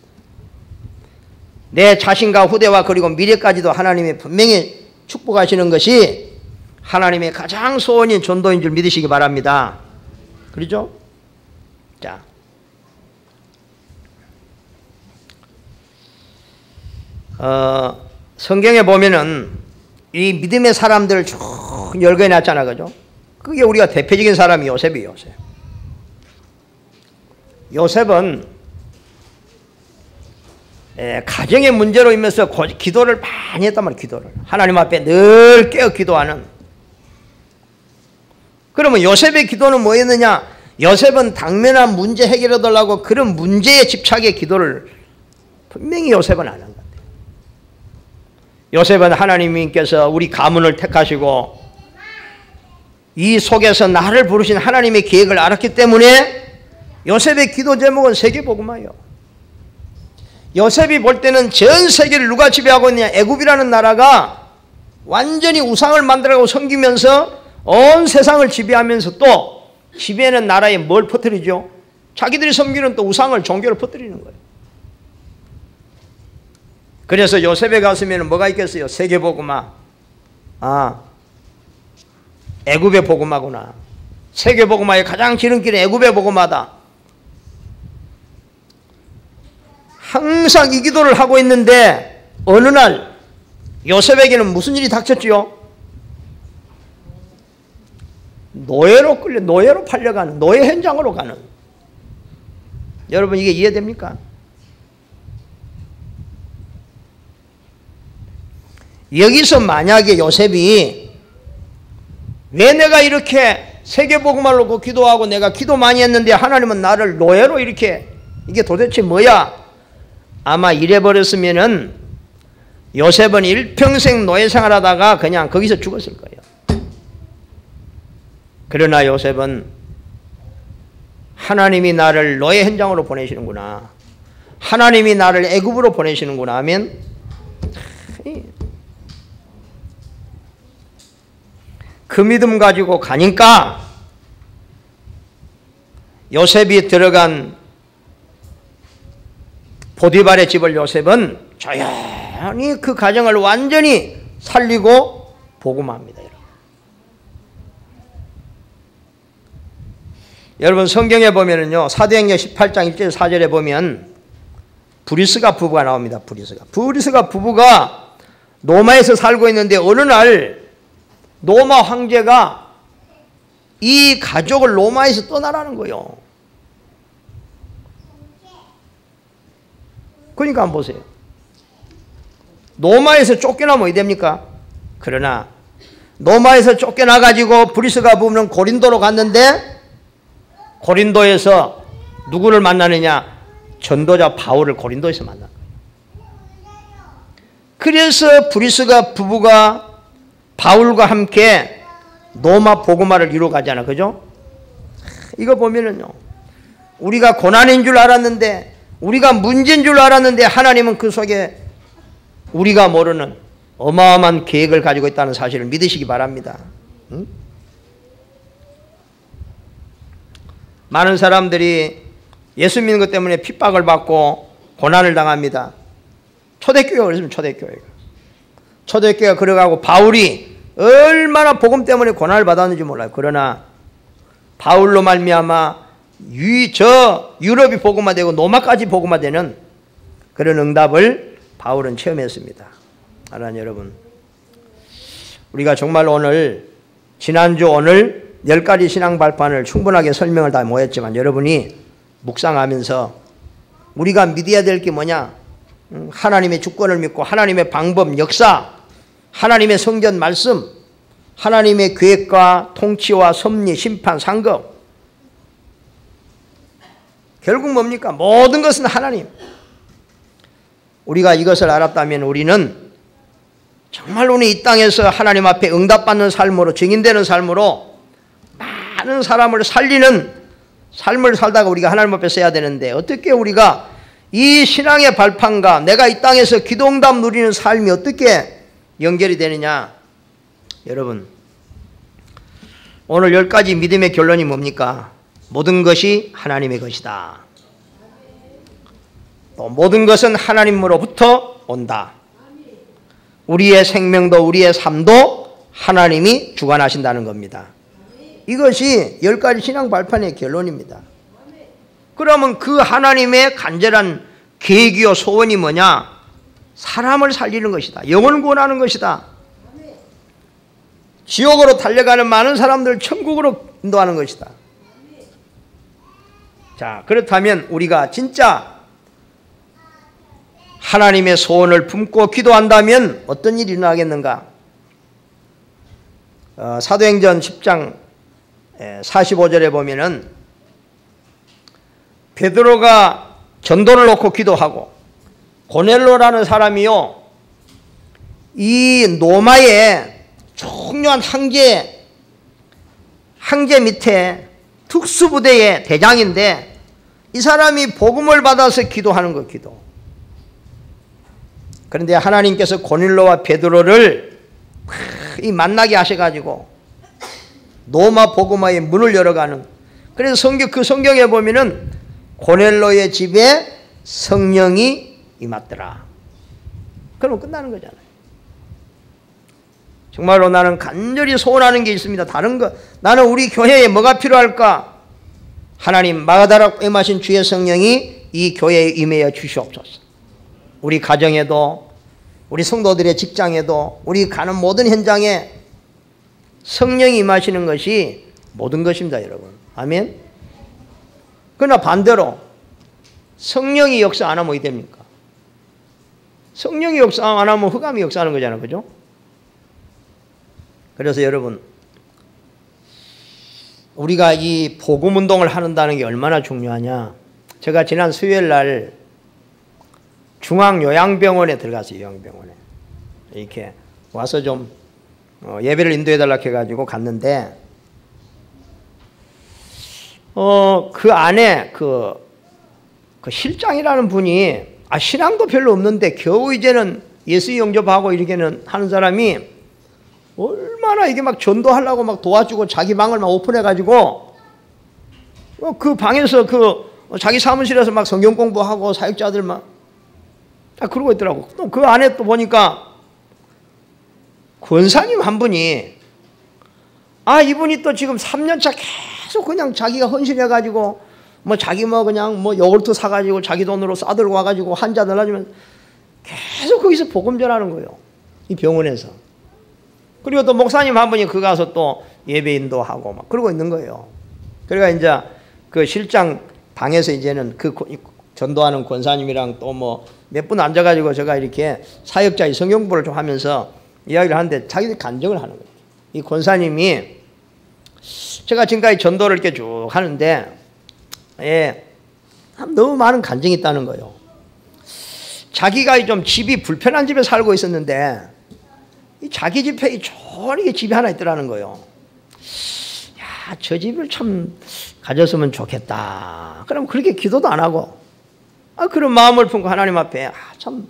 내 자신과 후대와 그리고 미래까지도 하나님이 분명히 축복하시는 것이 하나님의 가장 소원인 전도인 줄 믿으시기 바랍니다. 그렇죠? 자, 성경에 보면은 이 믿음의 사람들을 쭉 열거해 놨잖아, 그죠? 그게 우리가 대표적인 사람이 요셉이에요. 요셉. 요셉은 가정의 문제로 인해서 기도를 많이 했단 말이에요. 기도를 하나님 앞에 늘 깨어 기도하는. 그러면 요셉의 기도는 뭐였느냐? 요셉은 당면한 문제 해결해 달라고 그런 문제에 집착의 기도를 분명히 요셉은 안 한 것 같아요. 요셉은 하나님께서 우리 가문을 택하시고 이 속에서 나를 부르신 하나님의 계획을 알았기 때문에 요셉의 기도 제목은 세계복음화예요. 요셉이 볼 때는 전 세계를 누가 지배하고 있느냐? 애굽이라는 나라가 완전히 우상을 만들어가고 섬기면서 온 세상을 지배하면서 또 지배하는 나라에 뭘 퍼뜨리죠? 자기들이 섬기는 또 우상을, 종교를 퍼뜨리는 거예요. 그래서 요셉의 가슴에는 뭐가 있겠어요? 세계복음화. 아, 애굽의 복음화구나. 세계복음화의 가장 지름길은 애굽의 복음화다. 항상 이 기도를 하고 있는데 어느 날 요셉에게는 무슨 일이 닥쳤지요? 노예로 팔려가는, 노예 현장으로 가는. 여러분, 이게 이해됩니까? 여기서 만약에 요셉이 왜 내가 이렇게 세계복음화를 놓고 기도하고 내가 기도 많이 했는데 하나님은 나를 노예로 이렇게, 이게 도대체 뭐야? 아마 이래버렸으면은 요셉은 일평생 노예 생활하다가 그냥 거기서 죽었을 거예요. 그러나 요셉은 하나님이 나를 노예 현장으로 보내시는구나, 하나님이 나를 애굽으로 보내시는구나 하면 그 믿음 가지고 가니까 요셉이 들어간 보디발의 집을 요셉은 조용히 그 가정을 완전히 살리고 복음합니다. 여러분, 성경에 보면은요, 사도행전 18장 1절 4절에 보면 브리스가 부부가 나옵니다. 브리스가 부부가 로마에서 살고 있는데 어느 날 로마 황제가 이 가족을 로마에서 떠나라는 거예요. 그러니까 한번 보세요. 로마에서 쫓겨나면 어디 됩니까? 그러나 로마에서 쫓겨나가지고 브리스가 부부는 고린도로 갔는데 고린도에서 누구를 만나느냐? 전도자 바울을 고린도에서 만난 거예요. 그래서 브리스가 부부가 바울과 함께 로마 복음화를 이루어가잖아. 그죠? 이거 보면은요, 우리가 고난인 줄 알았는데, 우리가 문제인 줄 알았는데 하나님은 그 속에 우리가 모르는 어마어마한 계획을 가지고 있다는 사실을 믿으시기 바랍니다. 응? 많은 사람들이 예수 믿는 것 때문에 핍박을 받고 고난을 당합니다. 초대교회가 그랬습니다. 초대교회가 그래가고 바울이 얼마나 복음 때문에 고난을 받았는지 몰라요. 그러나 바울로 말미암아 유럽이 복음화되고 로마까지 복음화되는 그런 응답을 바울은 체험했습니다. 하나님 여러분, 우리가 정말 오늘, 지난주 오늘 10가지 신앙 발판을 충분하게 설명을 다 모였지만 여러분이 묵상하면서 우리가 믿어야 될 게 뭐냐? 하나님의 주권을 믿고 하나님의 방법, 역사, 하나님의 성전 말씀, 하나님의 계획과 통치와 섭리, 심판, 상급. 결국 뭡니까? 모든 것은 하나님. 우리가 이것을 알았다면 우리는 정말 우리 이 땅에서 하나님 앞에 응답받는 삶으로, 증인되는 삶으로 많은 사람을 살리는 삶을 살다가 우리가 하나님 앞에 서야 되는데, 어떻게 우리가 이 신앙의 발판과 내가 이 땅에서 기도응답 누리는 삶이 어떻게 연결이 되느냐. 여러분, 오늘 10가지 믿음의 결론이 뭡니까? 모든 것이 하나님의 것이다. 또 모든 것은 하나님으로부터 온다. 우리의 생명도 우리의 삶도 하나님이 주관하신다는 겁니다. 이것이 10가지 신앙 발판의 결론입니다. 그러면 그 하나님의 간절한 계기요 소원이 뭐냐? 사람을 살리는 것이다. 영혼을 구원하는 것이다. 지옥으로 달려가는 많은 사람들을 천국으로 인도하는 것이다. 자, 그렇다면 우리가 진짜 하나님의 소원을 품고 기도한다면 어떤 일이 일어나겠는가? 사도행전 10장 45절에 보면은 베드로가 전도를 놓고 기도하고, 고넬로라는 사람이요, 이 로마의 중요한 황제 밑에 특수부대의 대장인데, 이 사람이 복음을 받아서 기도하는 거, 기도. 그런데 하나님께서 고넬로와 베드로를 만나게 하셔가지고 로마 복음화의 문을 열어가는, 그래서 그 성경에 보면은 고넬로의 집에 성령이 임했더라. 그러면 끝나는 거잖아요. 정말로 나는 간절히 소원하는 게 있습니다. 다른 거, 나는 우리 교회에 뭐가 필요할까? 하나님 마가다락 임하신 주의 성령이 이 교회에 임하여 주시옵소서. 우리 가정에도, 우리 성도들의 직장에도, 우리 가는 모든 현장에 성령이 임하시는 것이 모든 것입니다, 여러분. 아멘. 그러나 반대로 성령이 역사 안 하면 어떻게 됩니까? 성령이 역사 안 하면 흑암이 역사하는 거잖아요. 그죠? 그래서 여러분, 우리가 이 복음 운동을 한다는 게 얼마나 중요하냐. 제가 지난 수요일 날 중앙요양병원에 들어갔어요. 요양병원에 이렇게 와서 좀 예배를 인도해달라고 해가지고 갔는데, 그 안에 그 실장이라는 분이, 신앙도 별로 없는데 겨우 이제는 예수 영접하고 이렇게는 하는 사람이 얼마나 이게 막 전도하려고 막 도와주고 자기 방을 막 오픈해가지고 그 방에서 자기 사무실에서 막 성경 공부하고 사역자들 막 다 그러고 있더라고. 또 그 안에 또 보니까 권사님 한 분이, 이분이 또 지금 3년차 계속 그냥 자기가 헌신해가지고 자기 그냥 요구르트 사가지고 자기 돈으로 싸들고 와가지고 환자 넣어주면 계속 거기서 복음 전하는 거예요. 이 병원에서. 그리고 또 목사님 한 분이 그 가서 또 예배 인도하고 막 그러고 있는 거예요. 그러니까 이제 그 실장 방에서 이제는 그 전도하는 권사님이랑 또 몇 분 앉아가지고 제가 이렇게 사역자의 성경부를 좀 하면서 이야기를 하는데 자기들이 간증을 하는 거예요. 이 권사님이, 제가 지금까지 전도를 이렇게 쭉 하는데, 너무 많은 간증이 있다는 거예요. 자기가 좀 집이 불편한 집에 살고 있었는데, 이 자기 집에 좋은 집이 하나 있더라는 거예요. 야, 저 집을 참 가졌으면 좋겠다. 그럼 그렇게 기도도 안 하고, 그런 마음을 품고 하나님 앞에, 참,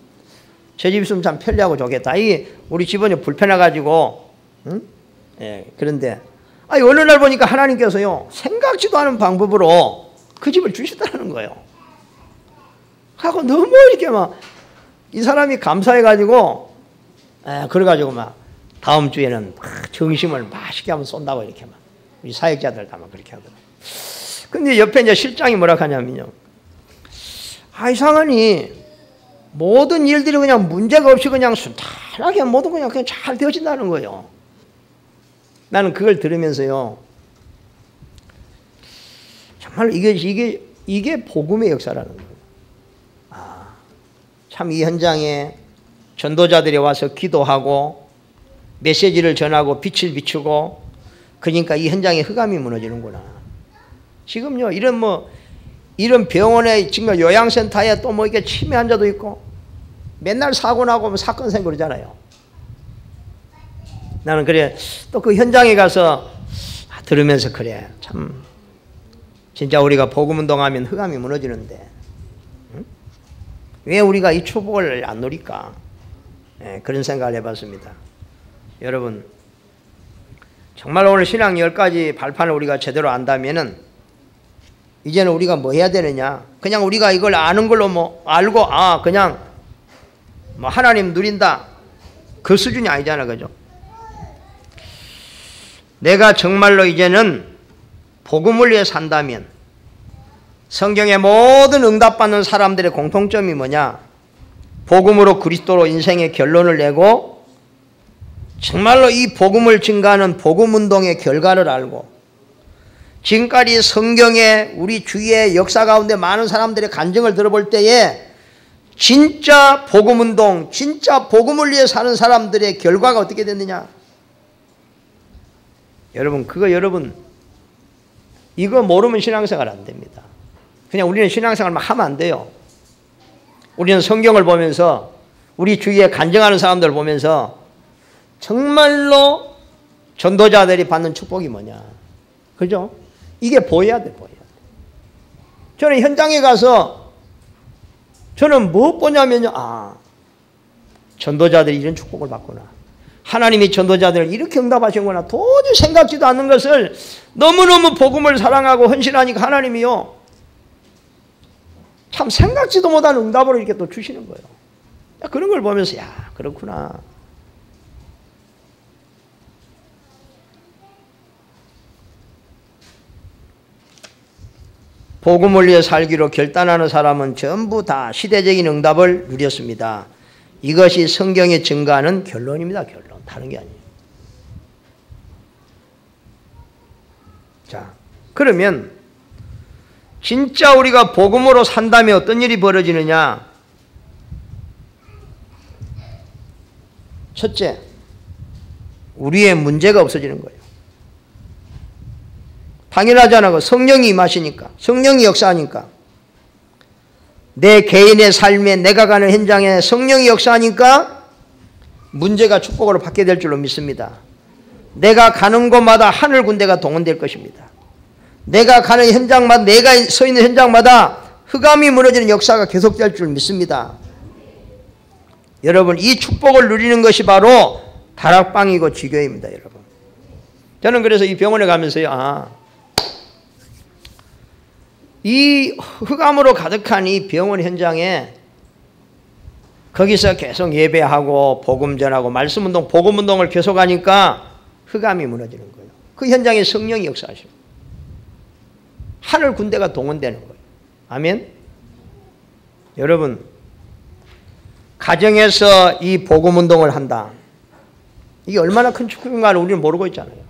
저 집 있으면 참 편리하고 좋겠다. 우리 집은 불편해가지고, 응? 그런데, 어느 날 보니까 하나님께서요, 생각지도 않은 방법으로 그 집을 주셨다는 거예요. 하고 너무 이렇게 이 사람이 감사해가지고, 그래가지고 다음 주에는 점심을 맛있게 한번 쏜다고 이렇게 우리 사역자들 다 그렇게 하더라고요. 근데 옆에 이제 실장이 뭐라 하냐면요. 이상하니 모든 일들이 그냥 문제가 없이 그냥 순탄하게 모두 그냥 잘 되어진다는 거예요. 나는 그걸 들으면서요, 정말 이게 복음의 역사라는 거예요. 참 이 현장에 전도자들이 와서 기도하고 메시지를 전하고 빛을 비추고, 그러니까 이 현장에 흑암이 무너지는구나. 지금요, 이런 병원에 지금 요양센터에 또 이렇게 치매 환자도 있고 맨날 사고 나고 사건 생기고 그러잖아요. 나는 그래 또 그 현장에 가서 들으면서 그래 참 진짜 우리가 복음운동하면 흑암이 무너지는데 응? 왜 우리가 이 축복을 안 누릴까? 예, 그런 생각을 해봤습니다. 여러분 정말 오늘 신앙 10가지 발판을 우리가 제대로 안다면은 이제는 우리가 뭐 해야 되느냐? 그냥 우리가 이걸 아는 걸로 뭐 알고 그냥 뭐 하나님 누린다 그 수준이 아니잖아, 그죠? 내가 정말로 이제는 복음을 위해 산다면 성경의 모든 응답받는 사람들의 공통점이 뭐냐? 복음으로 그리스도로 인생의 결론을 내고 정말로 이 복음을 증가하는 복음운동의 결과를 알고 지금까지 성경에 우리 주위의 역사 가운데 많은 사람들의 간증을 들어볼 때에 진짜 복음운동, 진짜 복음을 위해 사는 사람들의 결과가 어떻게 됐느냐? 여러분 이거 모르면 신앙생활 안 됩니다. 그냥 우리는 신앙생활만 하면 안 돼요. 우리는 성경을 보면서 우리 주위에 간증하는 사람들을 보면서 정말로 전도자들이 받는 축복이 뭐냐? 그죠? 이게 보여야 돼, 보여야 돼. 저는 현장에 가서 저는 뭐 보냐면요. 전도자들이 이런 축복을 받구나. 하나님이 전도자들을 이렇게 응답하시는구나. 도저히 생각지도 않는 것을 너무너무 복음을 사랑하고 헌신하니까 하나님이요. 참 생각지도 못한 응답으로 이렇게 또 주시는 거예요. 그런 걸 보면서 그렇구나. 복음을 위해 살기로 결단하는 사람은 전부 다 시대적인 응답을 누렸습니다. 이것이 성경에 증가하는 결론입니다. 결론. 다른 게 아니에요. 자, 그러면 진짜 우리가 복음으로 산다면 어떤 일이 벌어지느냐? 첫째, 우리의 문제가 없어지는 거예요. 당연하잖아. 성령이 임하시니까, 성령이 역사하니까, 내 개인의 삶에 내가 가는 현장에 성령이 역사하니까 문제가 축복으로 받게 될 줄로 믿습니다. 내가 가는 곳마다 하늘 군대가 동원될 것입니다. 내가 가는 현장마다, 내가 서 있는 현장마다 흑암이 무너지는 역사가 계속될 줄 믿습니다. 여러분, 이 축복을 누리는 것이 바로 다락방이고 지교입니다. 여러분, 저는 그래서 이 병원에 가면서요, 이 흑암으로 가득한 이 병원 현장에 거기서 계속 예배하고 복음 전하고 말씀운동, 복음운동을 계속하니까 흑암이 무너지는 거예요. 그 현장에 성령이 역사하시고 하늘 군대가 동원되는 거예요. 아멘. 여러분, 가정에서 이 복음운동을 한다. 이게 얼마나 큰 축복인가를 우리는 모르고 있잖아요.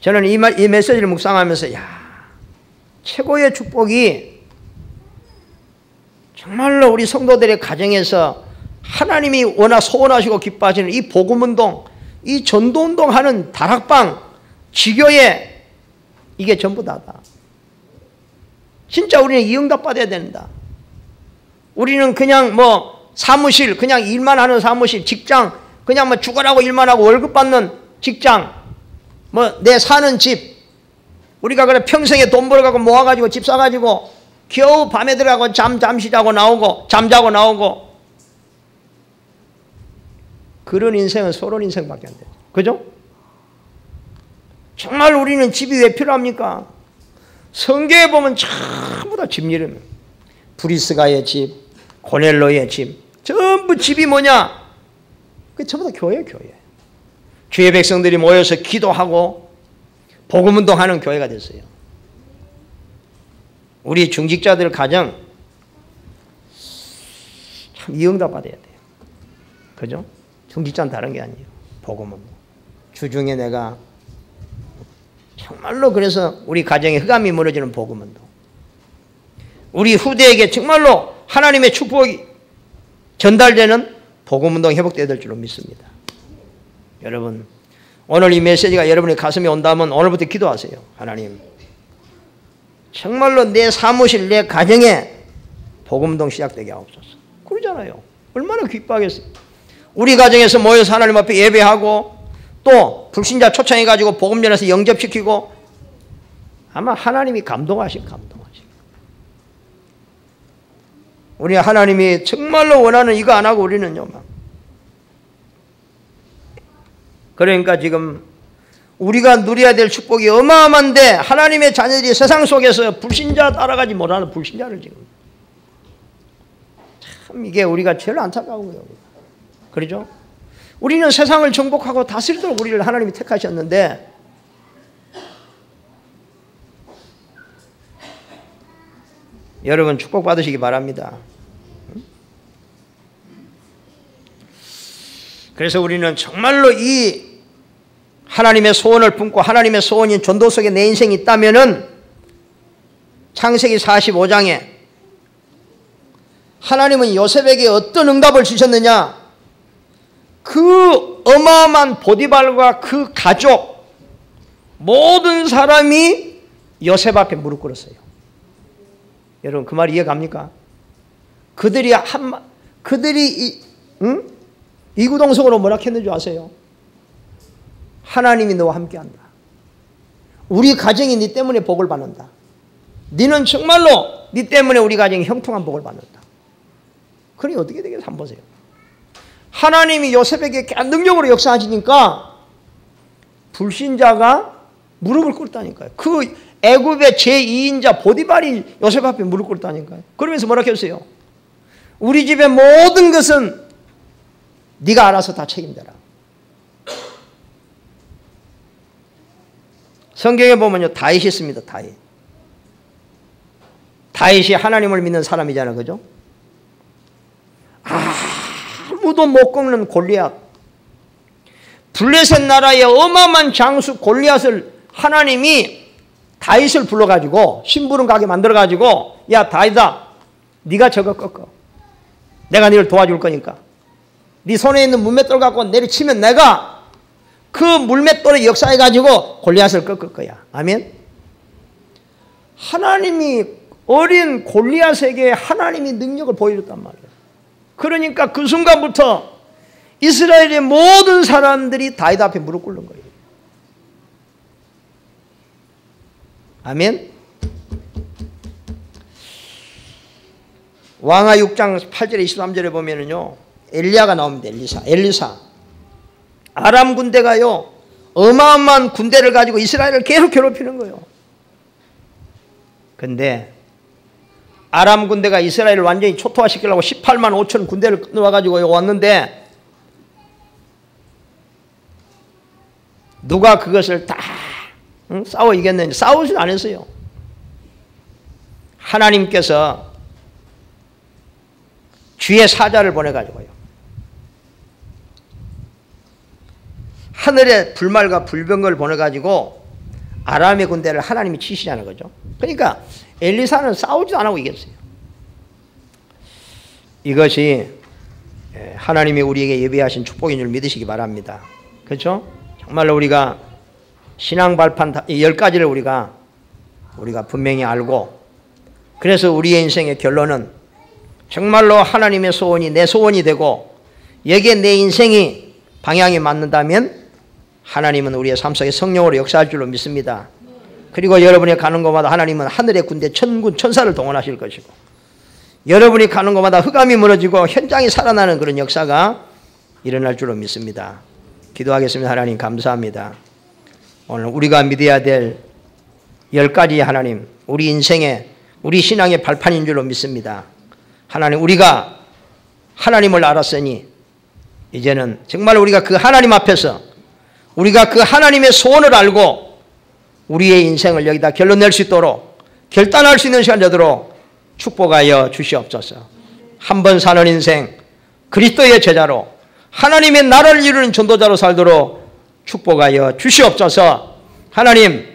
저는 이 메시지를 묵상하면서 최고의 축복이 정말로 우리 성도들의 가정에서 하나님이 워낙 소원하시고 기뻐하시는 이 복음운동, 이 전도운동하는 다락방, 지교회, 이게 전부 다다. 진짜 우리는 이 응답 받아야 된다. 우리는 그냥 사무실, 그냥 일만 하는 사무실, 직장, 그냥 죽어라고 일만 하고 월급 받는 직장, 내 사는 집, 우리가 그래 평생에 돈 벌어가고 모아가지고 집 사가지고 겨우 밤에 들어가고 잠시 자고 나오고 잠자고 나오고, 그런 인생은 소론 인생밖에 안 돼요. 그죠? 정말 우리는 집이 왜 필요합니까? 성경에 보면 전부 다 집 이름, 브리스가의 집, 고넬로의 집, 전부 집이 뭐냐? 그게 전부 다 교회예요, 교회. 주의 백성들이 모여서 기도하고 복음운동하는 교회가 됐어요. 우리 중직자들 가정 참 이 응답 받아야 돼요. 그죠? 중직자는 다른 게 아니에요. 복음운동. 주중에 내가 정말로 그래서 우리 가정에 흑암이 무너지는 복음운동, 우리 후대에게 정말로 하나님의 축복이 전달되는 복음운동 회복되어야 될 줄로 믿습니다. 여러분, 오늘 이 메시지가 여러분의 가슴에 온다면 오늘부터 기도하세요. 하나님, 정말로 내 사무실, 내 가정에 복음운동 시작되게 하옵소서. 그러잖아요. 얼마나 기뻐하겠어요. 우리 가정에서 모여서 하나님 앞에 예배하고 또 불신자 초청해가지고 복음 전해서 영접시키고 아마 하나님이 감동하실. 우리 하나님이 정말로 원하는 이거 안 하고 우리는요. 그러니까 지금 우리가 누려야 될 축복이 어마어마한데 하나님의 자녀들이 세상 속에서 불신자 따라가지 못하는 불신자를 지금. 참 이게 우리가 제일 안타까운 거예요. 그렇죠? 우리는 세상을 정복하고 다스리도록 우리를 하나님이 택하셨는데 여러분 축복받으시기 바랍니다. 그래서 우리는 정말로 이 하나님의 소원을 품고 하나님의 소원인 전도 속에 내 인생이 있다면은 창세기 45장에 하나님은 요셉에게 어떤 응답을 주셨느냐? 그 어마어마한 보디발과 그 가족 모든 사람이 요셉 앞에 무릎 꿇었어요. 여러분 그 말 이해갑니까? 그들이 이구동성으로 뭐라 했는 줄 아세요? 하나님이 너와 함께한다. 우리 가정이 네 때문에 복을 받는다. 너는 정말로 네 때문에 우리 가정이 형통한 복을 받는다. 그러니 어떻게 되겠어요? 한번 보세요. 하나님이 요셉에게 능력으로 역사하시니까 불신자가 무릎을 꿇다니까요. 그 애굽의 제2인자 보디발이 요셉 앞에 무릎 꿇다니까요. 그러면서 뭐라 했어요? 우리 집의 모든 것은 네가 알아서 다 책임져라. 성경에 보면요, 다윗이 있습니다. 다윗이 하나님을 믿는 사람이잖아요. 그죠? 아무도 못 꺾는 골리앗. 블레셋 나라의 어마어마한 장수 골리앗을 하나님이 다윗을 불러가지고 심부름 가게 만들어가지고 야 다윗아 네가 저거 꺾어. 내가 너를 도와줄 거니까. 네 손에 있는 물맷돌 갖고 내리치면 내가 그 물맷돌에 역사해가지고 골리앗을 꺾을 거야. 아멘. 하나님이 어린 골리앗에게 하나님이 능력을 보여줬단 말이에요. 그러니까 그 순간부터 이스라엘의 모든 사람들이 다윗 앞에 무릎 꿇는 거예요. 아멘. 왕하 6장 8절에 23절에 보면은요, 엘리야가 나옵니다. 엘리사. 아람 군대가요, 어마어마한 군대를 가지고 이스라엘을 계속 괴롭히는 거예요. 근데 아람 군대가 이스라엘을 완전히 초토화시키려고 18만 5천 군대를 끊어와가지고 왔는데 누가 그것을 다 싸워 이겼는지 싸우진 않았어요. 하나님께서 주의 사자를 보내가지고요, 하늘에 불말과 불병거를 보내가지고 아람의 군대를 하나님이 치시자는 거죠. 그러니까 엘리사는 싸우지도 안 하고 이겼어요. 이것이 하나님이 우리에게 예비하신 축복인 줄 믿으시기 바랍니다. 그렇죠? 정말로 우리가 신앙 발판 10가지를 우리가 분명히 알고, 그래서 우리의 인생의 결론은 정말로 하나님의 소원이 내 소원이 되고 여기에 내 인생이 방향이 맞는다면 하나님은 우리의 삶 속에 성령으로 역사할 줄로 믿습니다. 그리고 여러분이 가는 곳마다 하나님은 하늘의 군대 천군 천사를 동원하실 것이고, 여러분이 가는 곳마다 흑암이 무너지고 현장이 살아나는 그런 역사가 일어날 줄로 믿습니다. 기도하겠습니다. 하나님 감사합니다. 오늘 우리가 믿어야 될 10가지 하나님, 우리 인생의 우리 신앙의 발판인 줄로 믿습니다. 하나님, 우리가 하나님을 알았으니 이제는 정말 우리가 그 하나님 앞에서 우리가 그 하나님의 소원을 알고 우리의 인생을 여기다 결론 낼 수 있도록, 결단할 수 있는 시간 되도록 축복하여 주시옵소서. 한 번 사는 인생 그리스도의 제자로 하나님의 나라를 이루는 전도자로 살도록 축복하여 주시옵소서. 하나님,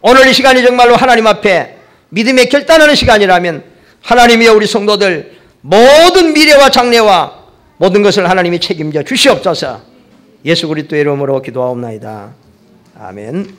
오늘 이 시간이 정말로 하나님 앞에 믿음의 결단하는 시간이라면 하나님이여 우리 성도들 모든 미래와 장래와 모든 것을 하나님이 책임져 주시옵소서. 예수 그리스도의 이름으로 기도하옵나이다. 아멘.